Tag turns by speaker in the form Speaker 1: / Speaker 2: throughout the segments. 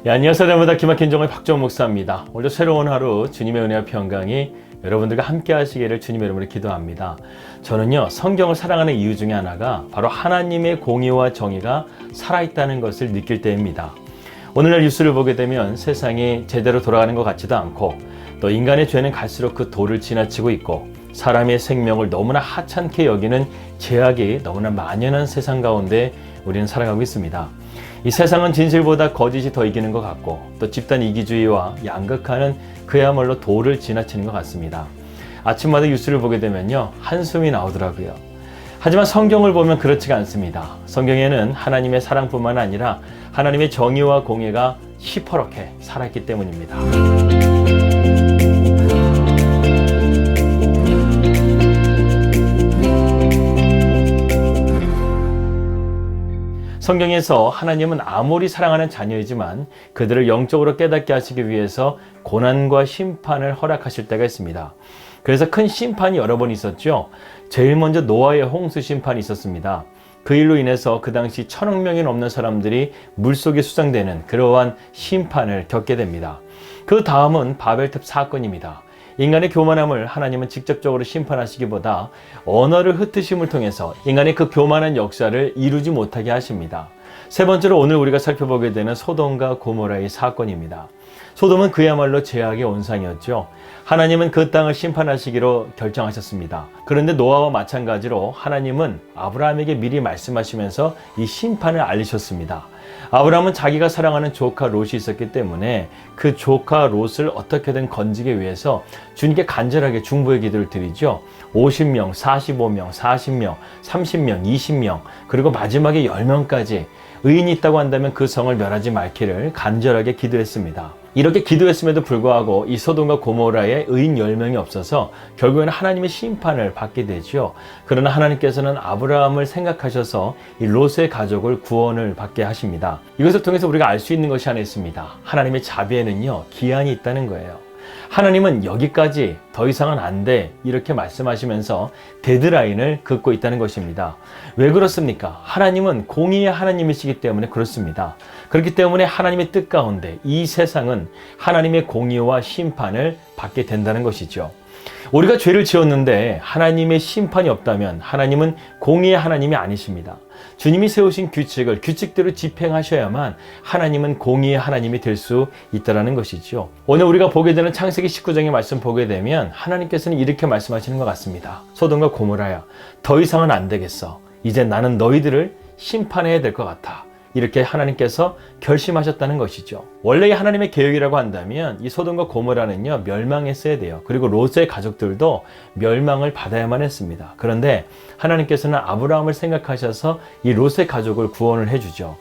Speaker 1: 안녕하세요. 날마다 기막힌 정의 박정호 목사입니다. 오늘도 새로운 하루 주님의 은혜와 평강이 여러분들과 함께 하시기를 주님의 이름으로 기도합니다. 저는요, 성경을 사랑하는 이유 중에 하나가 바로 하나님의 공의와 정의가 살아있다는 것을 느낄 때입니다. 오늘날 뉴스를 보게 되면 세상이 제대로 돌아가는 것 같지도 않고 또 인간의 죄는 갈수록 그 도를 지나치고 있고 사람의 생명을 너무나 하찮게 여기는 죄악이 너무나 만연한 세상 가운데 우리는 살아가고 있습니다. 이 세상은 진실보다 거짓이 더 이기는 것 같고 또 집단 이기주의와 양극화는 그야말로 도를 지나치는 것 같습니다. 아침마다 뉴스를 보게 되면요, 한숨이 나오더라고요. 하지만 성경을 보면 그렇지가 않습니다. 성경에는 하나님의 사랑뿐만 아니라 하나님의 정의와 공의가 시퍼렇게 살아있기 때문입니다. 성경에서 하나님은 아무리 사랑하는 자녀이지만 그들을 영적으로 깨닫게 하시기 위해서 고난과 심판을 허락하실 때가 있습니다. 그래서 큰 심판이 여러 번 있었죠. 제일 먼저 노아의 홍수 심판이 있었습니다. 그 일로 인해서 그 당시 1000억 명이 넘는 사람들이 물속에 수장되는 그러한 심판을 겪게 됩니다. 그 다음은 바벨탑 사건입니다. 인간의 교만함을 하나님은 직접적으로 심판하시기보다 언어를 흩으심을 통해서 인간의 그 교만한 역사를 이루지 못하게 하십니다. 세 번째로 오늘 우리가 살펴보게 되는 소돔과 고모라의 사건입니다. 소돔은 그야말로 죄악의 온상이었죠. 하나님은 그 땅을 심판하시기로 결정하셨습니다. 그런데 노아와 마찬가지로 하나님은 아브라함에게 미리 말씀하시면서 이 심판을 알리셨습니다. 아브라함은 자기가 사랑하는 조카 롯이 있었기 때문에 그 조카 롯을 어떻게든 건지기 위해서 주님께 간절하게 중보의 기도를 드리죠. 50명, 45명, 40명, 30명, 20명, 그리고 마지막에 10명까지 의인이 있다고 한다면 그 성을 멸하지 말기를 간절하게 기도했습니다. 이렇게 기도했음에도 불구하고 이 소돔과 고모라에 의인 10명이 없어서 결국에는 하나님의 심판을 받게 되죠. 그러나 하나님께서는 아브라함을 생각하셔서 이 롯의 가족을 구원을 받게 하십니다. 이것을 통해서 우리가 알 수 있는 것이 하나 있습니다. 하나님의 자비에는요, 기한이 있다는 거예요. 하나님은 여기까지 더 이상은 안 돼 이렇게 말씀하시면서 데드라인을 긋고 있다는 것입니다. 왜 그렇습니까? 하나님은 공의의 하나님이시기 때문에 그렇습니다. 그렇기 때문에 하나님의 뜻 가운데 이 세상은 하나님의 공의와 심판을 받게 된다는 것이죠. 우리가 죄를 지었는데 하나님의 심판이 없다면 하나님은 공의의 하나님이 아니십니다. 주님이 세우신 규칙대로 집행하셔야만 하나님은 공의의 하나님이 될 수 있다는 것이죠. 오늘 우리가 보게 되는 창세기 19장의 말씀 보게 되면 하나님께서는 이렇게 말씀하시는 것 같습니다. 소돔과 고모라야, 더 이상은 안 되겠어. 이제 나는 너희들을 심판해야 될 것 같아. 이렇게 하나님께서 결심하셨다는 것이죠. 원래 하나님의 계획이라고 한다면 이 소돔과 고모라는요, 멸망했어야 돼요. 그리고 롯의 가족들도 멸망을 받아야만 했습니다. 그런데 하나님께서는 아브라함을 생각하셔서 이 롯의 가족을 구원을 해주죠.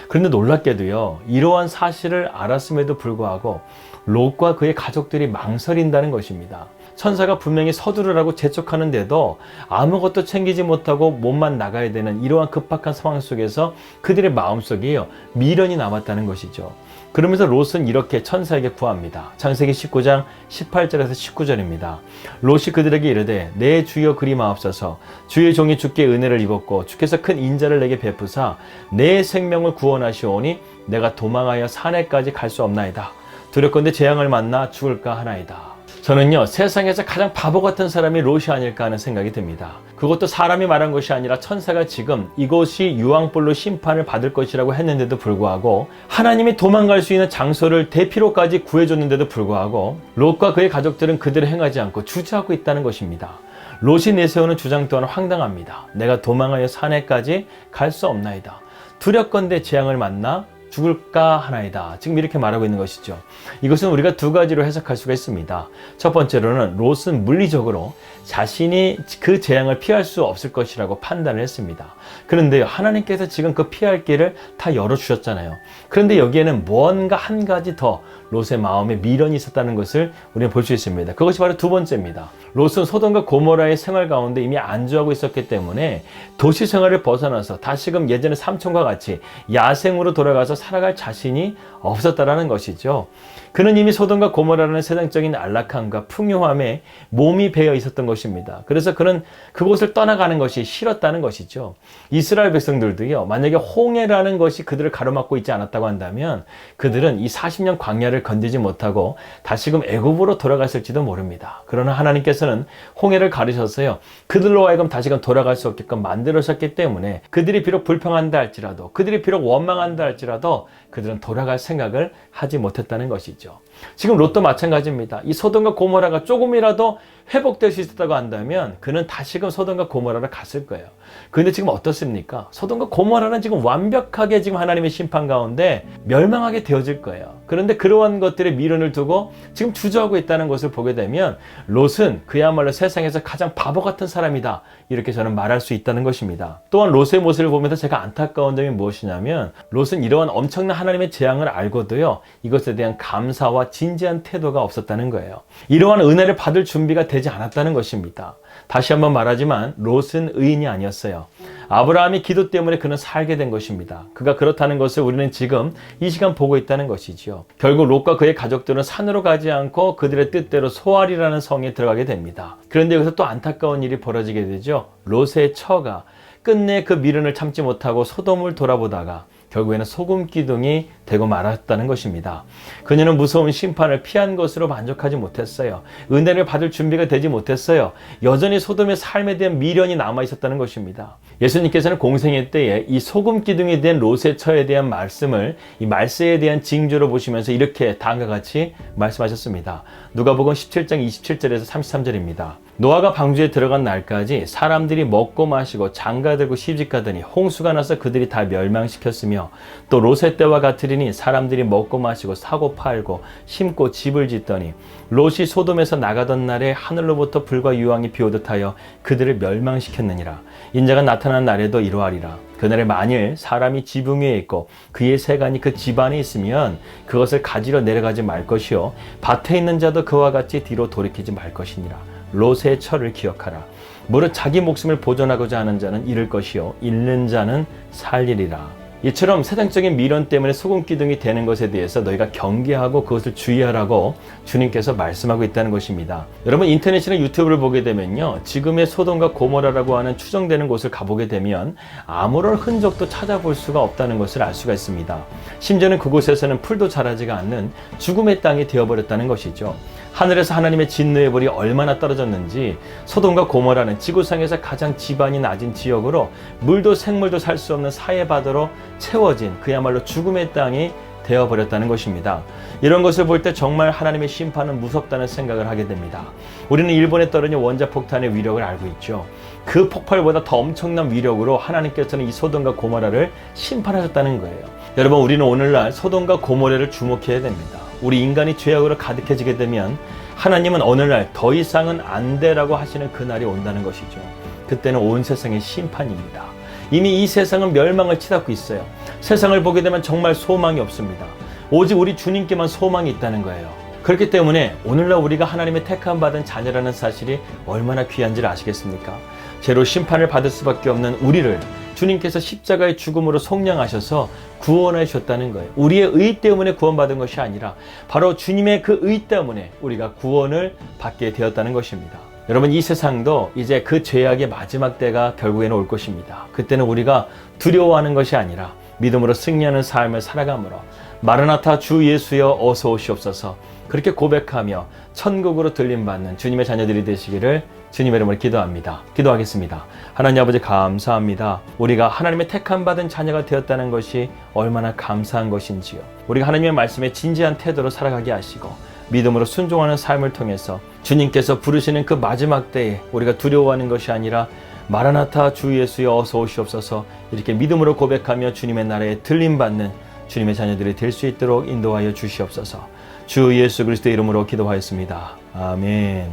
Speaker 1: 그런데 놀랍게도요, 이러한 사실을 알았음에도 불구하고 롯과 그의 가족들이 망설인다는 것입니다. 천사가 분명히 서두르라고 재촉하는데도 아무것도 챙기지 못하고 몸만 나가야 되는 이러한 급박한 상황 속에서 그들의 마음속에요, 미련이 남았다는 것이죠. 그러면서 롯은 이렇게 천사에게 구합니다. 창세기 19장 18절에서 19절입니다. 롯이 그들에게 이르되 내 주여 그리마옵소서. 주의 종이 주께 은혜를 입었고 주께서 큰 인자를 내게 베푸사 내 생명을 구원하시오니 내가 도망하여 산에까지 갈 수 없나이다. 두렵건대 재앙을 만나 죽을까 하나이다. 저는요, 세상에서 가장 바보 같은 사람이 롯이 아닐까 하는 생각이 듭니다. 그것도 사람이 말한 것이 아니라 천사가 지금 이곳이 유황불로 심판을 받을 것이라고 했는데도 불구하고 하나님이 도망갈 수 있는 장소를 대피로까지 구해줬는데도 불구하고 롯과 그의 가족들은 그대로 행하지 않고 주저하고 있다는 것입니다. 롯이 내세우는 주장 또한 황당합니다. 내가 도망하여 산에까지 갈 수 없나이다. 두렵건대 재앙을 만나 죽을까 하나이다. 지금 이렇게 말하고 있는 것이죠. 이것은 우리가 두 가지로 해석할 수가 있습니다. 첫 번째로는 롯은 물리적으로 자신이 그 재앙을 피할 수 없을 것이라고 판단을 했습니다. 그런데 하나님께서 지금 그 피할 길을 다 열어주셨잖아요. 그런데 여기에는 뭔가 한 가지 더 롯의 마음에 미련이 있었다는 것을 우리는 볼 수 있습니다. 그것이 바로 두 번째입니다. 롯은 소돔과 고모라의 생활 가운데 이미 안주하고 있었기 때문에 도시 생활을 벗어나서 다시금 예전의 삼촌과 같이 야생으로 돌아가서 살아갈 자신이 없었다라는 것이죠. 그는 이미 소돔과 고모라라는 세상적인 안락함과 풍요함에 몸이 배어 있었던 것입니다. 그래서 그는 그곳을 떠나가는 것이 싫었다는 것이죠. 이스라엘 백성들도요, 만약에 홍해라는 것이 그들을 가로막고 있지 않았다고 한다면 그들은 이 40년 광야를 건디지 못하고 다시금 애굽으로 돌아갔을지도 모릅니다. 그러나 하나님께서는 홍해를 가르셔서요, 그들로 하여금 다시금 돌아갈 수 없게끔 만들으셨기 때문에 그들이 비록 불평한다 할지라도, 그들이 비록 원망한다 할지라도 그들은 돌아갈 생각을 하지 못했다는 것이죠. 지금 롯도 마찬가지입니다. 이 소돔과 고모라가 조금이라도 회복될 수 있었다고 한다면 그는 다시금 소돔과 고모라를 갔을 거예요. 그런데 지금 어떻습니까? 소돔과 고모라는 지금 완벽하게 지금 하나님의 심판 가운데 멸망하게 되어질 거예요. 그런데 그러한 것들의 미련을 두고 지금 주저하고 있다는 것을 보게 되면 롯은 그야말로 세상에서 가장 바보 같은 사람이다, 이렇게 저는 말할 수 있다는 것입니다. 또한 롯의 모습을 보면서 제가 안타까운 점이 무엇이냐면 롯은 이러한 엄청난 하나님의 재앙을 알고도요, 이것에 대한 감사와 진지한 태도가 없었다는 거예요. 이러한 은혜를 받을 준비가 되지 않았다는 것입니다. 다시 한번 말하지만 롯은 의인이 아니었어요. 아브라함이 기도 때문에 그는 살게 된 것입니다. 그가 그렇다는 것을 우리는 지금 이 시간 보고 있다는 것이죠. 결국 롯과 그의 가족들은 산으로 가지 않고 그들의 뜻대로 소알이라는 성에 들어가게 됩니다. 그런데 여기서 또 안타까운 일이 벌어지게 되죠. 롯의 처가 끝내 그 미련을 참지 못하고 소돔을 돌아보다가 결국에는 소금 기둥이 되고 말았다는 것입니다. 그녀는 무서운 심판을 피한 것으로 만족하지 못했어요. 은혜를 받을 준비가 되지 못했어요. 여전히 소돔의 삶에 대한 미련이 남아 있었다는 것입니다. 예수님께서는 공생애 때에 이 소금 기둥이 된 롯의 처에 대한 말씀을 이 말세에 대한 징조로 보시면서 이렇게 다음과 같이 말씀하셨습니다. 누가복음 17장 27절에서 33절입니다. 노아가 방주에 들어간 날까지 사람들이 먹고 마시고 장가들고 시집가더니 홍수가 나서 그들이 다 멸망시켰으며, 또 롯의 때와 같으리니 사람들이 먹고 마시고 사고 팔고 심고 집을 짓더니 롯이 소돔에서 나가던 날에 하늘로부터 불과 유황이 비오듯 하여 그들을 멸망시켰느니라. 인자가 나타난 날에도 이러하리라. 그날에 만일 사람이 지붕 위에 있고 그의 세간이 그 집 안에 있으면 그것을 가지러 내려가지 말 것이요, 밭에 있는 자도 그와 같이 뒤로 돌이키지 말 것이니라. 롯의 처를 기억하라. 무릇 자기 목숨을 보존하고자 하는 자는 잃을 것이요, 잃는 자는 살리리라. 이처럼 세상적인 미련 때문에 소금 기둥이 되는 것에 대해서 너희가 경계하고 그것을 주의하라고 주님께서 말씀하고 있다는 것입니다. 여러분, 인터넷이나 유튜브를 보게 되면요, 지금의 소돔과 고모라라고 하는 추정되는 곳을 가보게 되면 아무런 흔적도 찾아볼 수가 없다는 것을 알 수가 있습니다. 심지어는 그곳에서는 풀도 자라지가 않는 죽음의 땅이 되어버렸다는 것이죠. 하늘에서 하나님의 진노의 불이 얼마나 떨어졌는지 소돔과 고모라는 지구상에서 가장 지반이 낮은 지역으로 물도 생물도 살 수 없는 사해바다로 채워진 그야말로 죽음의 땅이 되어버렸다는 것입니다. 이런 것을 볼 때 정말 하나님의 심판은 무섭다는 생각을 하게 됩니다. 우리는 일본에 떨어진 원자폭탄의 위력을 알고 있죠. 그 폭발보다 더 엄청난 위력으로 하나님께서는 이 소돔과 고모라를 심판하셨다는 거예요. 여러분, 우리는 오늘날 소돔과 고모라를 주목해야 됩니다. 우리 인간이 죄악으로 가득해지게 되면 하나님은 어느 날 더 이상은 안 되라고 하시는 그날이 온다는 것이죠. 그때는 온 세상의 심판입니다. 이미 이 세상은 멸망을 치닫고 있어요. 세상을 보게 되면 정말 소망이 없습니다. 오직 우리 주님께만 소망이 있다는 거예요. 그렇기 때문에 오늘날 우리가 하나님의 택함 받은 자녀라는 사실이 얼마나 귀한지를 아시겠습니까? 죄로 심판을 받을 수밖에 없는 우리를 주님께서 십자가의 죽음으로 속량하셔서 구원해 주셨다는 거예요. 우리의 의 때문에 구원받은 것이 아니라 바로 주님의 그 의 때문에 우리가 구원을 받게 되었다는 것입니다. 여러분, 이 세상도 이제 그 죄악의 마지막 때가 결국에는 올 것입니다. 그때는 우리가 두려워하는 것이 아니라 믿음으로 승리하는 삶을 살아가므로 마르나타 주 예수여 어서 오시옵소서, 그렇게 고백하며 천국으로 들림받는 주님의 자녀들이 되시기를 주님의 이름으로 기도합니다. 기도하겠습니다. 하나님 아버지, 감사합니다. 우리가 하나님의 택함 받은 자녀가 되었다는 것이 얼마나 감사한 것인지요. 우리가 하나님의 말씀에 진지한 태도로 살아가게 하시고 믿음으로 순종하는 삶을 통해서 주님께서 부르시는 그 마지막 때에 우리가 두려워하는 것이 아니라 마라나타 주 예수여 어서 오시옵소서, 이렇게 믿음으로 고백하며 주님의 나라에 들림받는 주님의 자녀들이 될 수 있도록 인도하여 주시옵소서. 주 예수 그리스도의 이름으로 기도하였습니다. 아멘.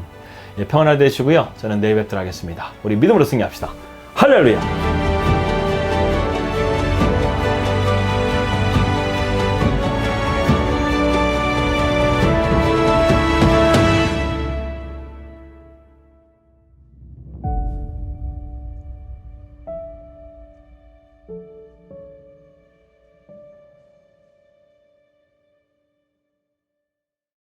Speaker 1: 평안하게 되시고요. 저는 내일 뵙도록 하겠습니다. 우리 믿음으로 승리합시다. 할렐루야.